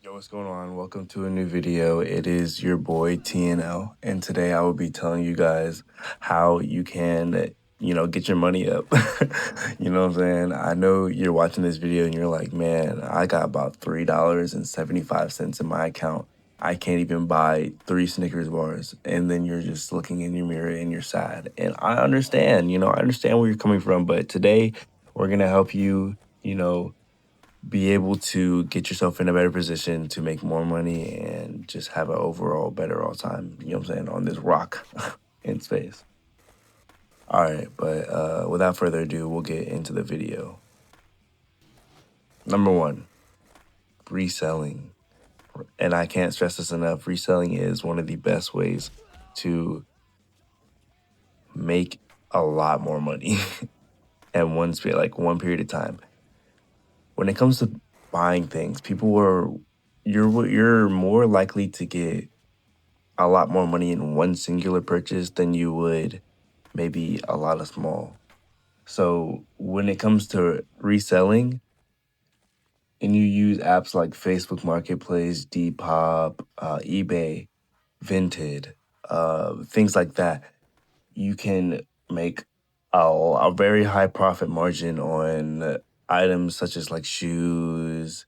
Yo, what's going on? Welcome to a new video. It is your boy TNL, and today I will be telling you guys how you can, get your money up. You know what I'm saying? I know you're watching this video and you're like, man, I got about $3.75 in my account. I can't even buy three Snickers bars. And then you're just looking in your mirror and you're sad. And I understand, I understand where you're coming from, but today we're going to help you, be able to get yourself in a better position to make more money and just have an overall better all time, you know what I'm saying, on this rock in space. All right, but without further ado, we'll get into the video. Number one, reselling. And I can't stress this enough. Reselling is one of the best ways to make a lot more money in one period of time. When it comes to buying things, you're more likely to get a lot more money in one singular purchase than you would maybe a lot of small. So when it comes to reselling and you use apps like Facebook Marketplace, Depop, eBay, Vinted, things like that, you can make a very high profit margin on items such as like shoes,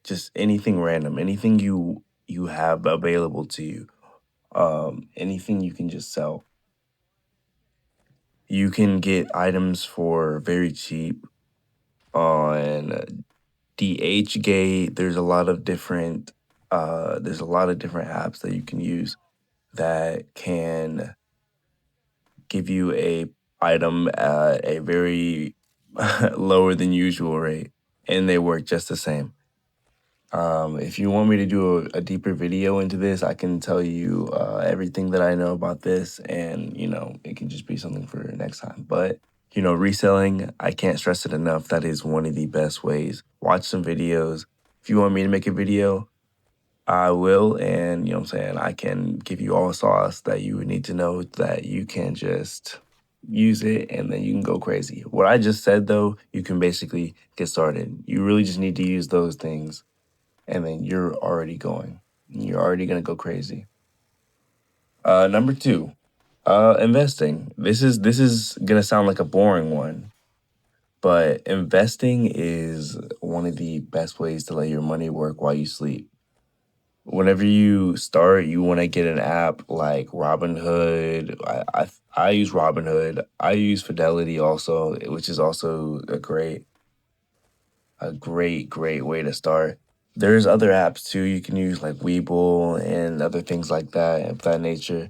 just anything random, anything you have available to you, anything you can just sell. You can get items for very cheap on DHgate. There's a lot of different apps that you can use that can give you a item at a very lower than usual rate, and they work just the same. If you want me to do a deeper video into this, I can tell you everything that I know about this, and it can just be something for next time. But reselling, I can't stress it enough. That is one of the best ways. Watch some videos. If you want me to make a video, I will, and what I'm saying, I can give you all sauce that you would need to know that you can just use it and then you can go crazy. What I just said though, you can basically get started. You really just need to use those things and then you're already going. You're already gonna go crazy. Number two, investing. This is gonna sound like a boring one, but investing is one of the best ways to let your money work while you sleep. Whenever you start, you want to get an app like Robinhood. I use Robinhood. I use Fidelity also, which is also a great way to start. There's other apps too you can use like Webull and other things like that of that nature.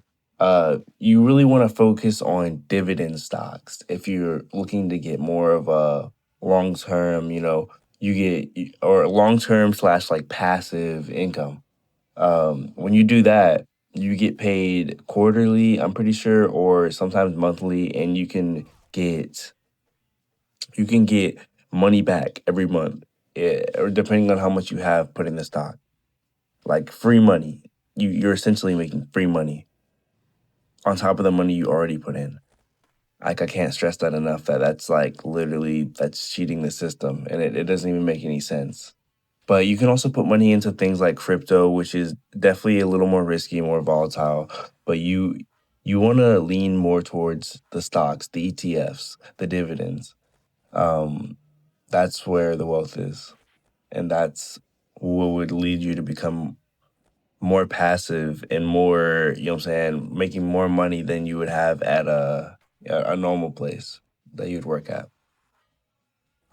You really want to focus on dividend stocks if you're looking to get more of a long term, or long term slash like passive income. When you do that, you get paid quarterly, I'm pretty sure, or sometimes monthly, and you can get money back every month, or depending on how much you have put in the stock, like free money. You're essentially making free money on top of the money you already put in. Like I can't stress that enough. That's like literally that's cheating the system, and it doesn't even make any sense. But you can also put money into things like crypto, which is definitely a little more risky, more volatile. But you want to lean more towards the stocks, the ETFs, the dividends. Um, that's where the wealth is, and that's what would lead you to become more passive and more, you know what I'm saying, making more money than you would have at a normal place that you'd work at.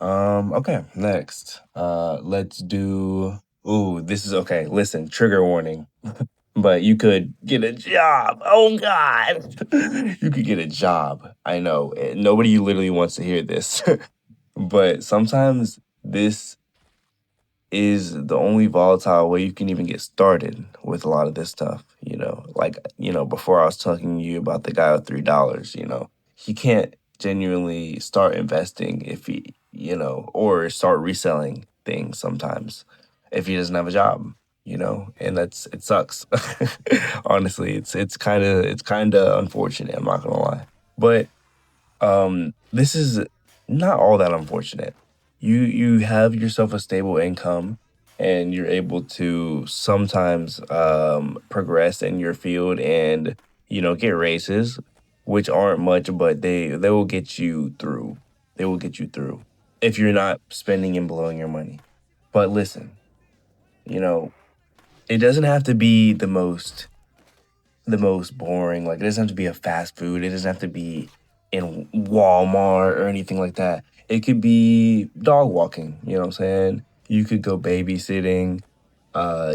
Okay, next. Let's do. Ooh, this is okay. Listen, trigger warning. But you could get a job. Oh God. You could get a job. I know. Nobody literally wants to hear this. But sometimes this is the only volatile way you can even get started with a lot of this stuff, Like, before I was talking to you about the guy with $3, he can't genuinely start investing if or start reselling things sometimes if he doesn't have a job, and it sucks. Honestly, it's kind of unfortunate, I'm not gonna lie. But this is not all that unfortunate. You have yourself a stable income and you're able to sometimes progress in your field and get raises, which aren't much, but they will get you through. They will get you through if you're not spending and blowing your money. But listen, you know, it doesn't have to be the most boring. Like, it doesn't have to be a fast food. It doesn't have to be in Walmart or anything like that. It could be dog walking. You know what I'm saying? You could go babysitting.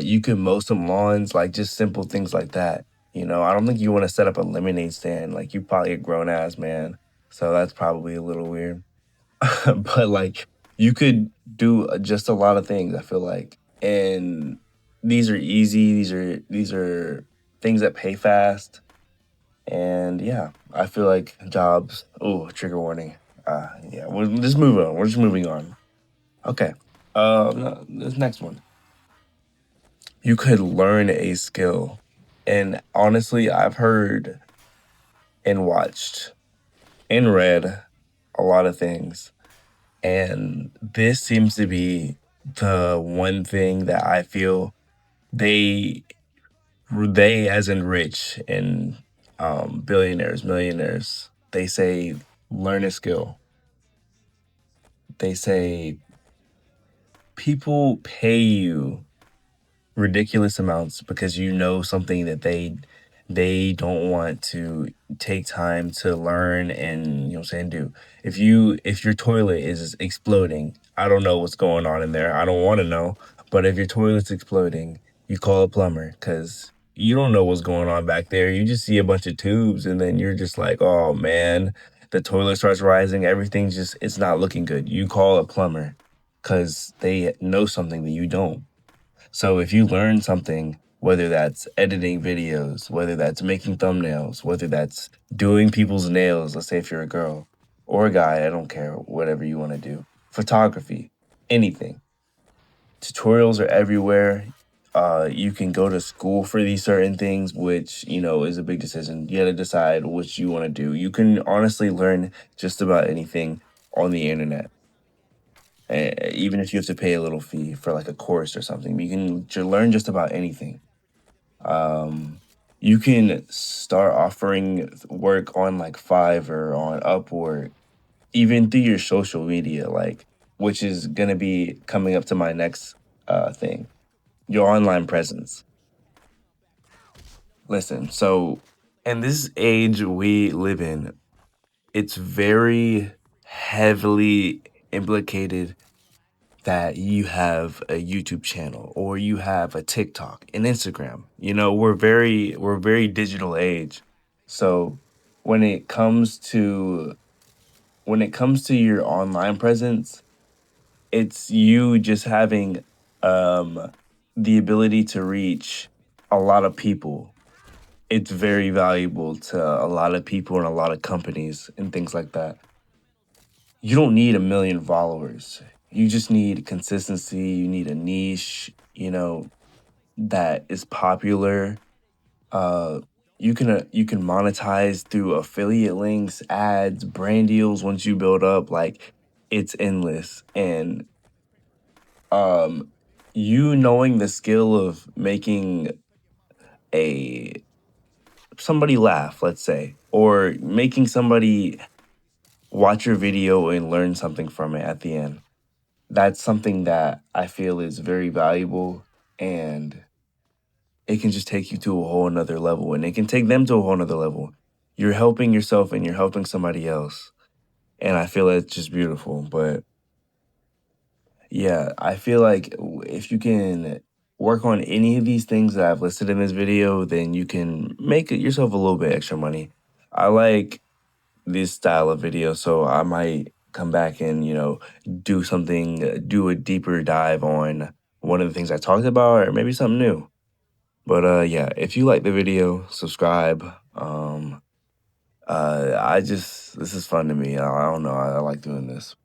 You could mow some lawns, like just simple things like that. I don't think you want to set up a lemonade stand. Like, you probably a grown ass man, so that's probably a little weird. But like, you could do just a lot of things, I feel like, and these are easy. These are things that pay fast, and yeah, I feel like jobs. Oh, trigger warning. Yeah, we're just moving on. We're just moving on. Okay. No, this next one. You could learn a skill, and honestly, I've heard and watched and read a lot of things. And this seems to be the one thing that I feel they they as in rich and billionaires, millionaires, they say learn a skill. They say people pay you ridiculous amounts because you know something that they don't want to take time to learn and what I'm saying, do. If your toilet is exploding, I don't know what's going on in there. I don't want to know. But if your toilet's exploding, you call a plumber because you don't know what's going on back there. You just see a bunch of tubes and then you're just like, oh man, the toilet starts rising. Everything's just, it's not looking good. You call a plumber because they know something that you don't. So if you learn something, whether that's editing videos, whether that's making thumbnails, whether that's doing people's nails, let's say if you're a girl or a guy, I don't care, whatever you want to do, photography, anything. Tutorials are everywhere. You can go to school for these certain things, which, is a big decision. You got to decide what you want to do. You can honestly learn just about anything on the internet, even if you have to pay a little fee for like a course or something. You can learn just about anything. Um, you can start offering work on like Fiverr, on Upwork, even through your social media, like, which is gonna be coming up to my next thing, your online presence. Listen, so in this age we live in, it's very heavily implicated that you have a YouTube channel or you have a TikTok, an Instagram. We're very digital age. So when it comes to your online presence, it's you just having um the ability to reach a lot of people. It's very valuable to a lot of people and a lot of companies and things like that. You don't need a million followers. You just need consistency. You need a niche, that is popular. Uh, you can monetize through affiliate links, ads, brand deals. Once you build up, like, it's endless. And um, you knowing the skill of making a somebody laugh, let's say, or making somebody watch your video and learn something from it at the end. That's something that I feel is very valuable, and it can just take you to a whole nother level, and it can take them to a whole nother level. You're helping yourself and you're helping somebody else. And I feel it's just beautiful. But yeah, I feel like if you can work on any of these things that I've listed in this video, then you can make it yourself a little bit extra money. I like this style of video, so I might come back and, do something, do a deeper dive on one of the things I talked about, or maybe something new. But yeah, if you like the video, subscribe. This is fun to me. I don't know. I like doing this.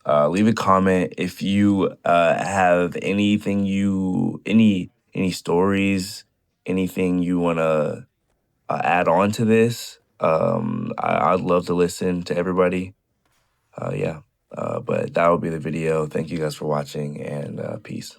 Leave a comment if you have any stories, anything you wanna add on to this. I'd love to listen to everybody. Yeah. But that will be the video. Thank you guys for watching, and peace.